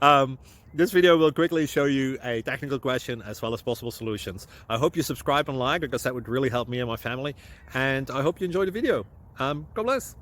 um, this video will quickly show you a technical question as well as possible solutions. I hope you subscribe and like, because that would really help me and my family. And I hope you enjoy the video. God bless.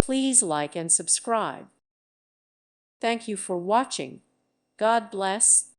Please like and subscribe. Thank you for watching. God bless.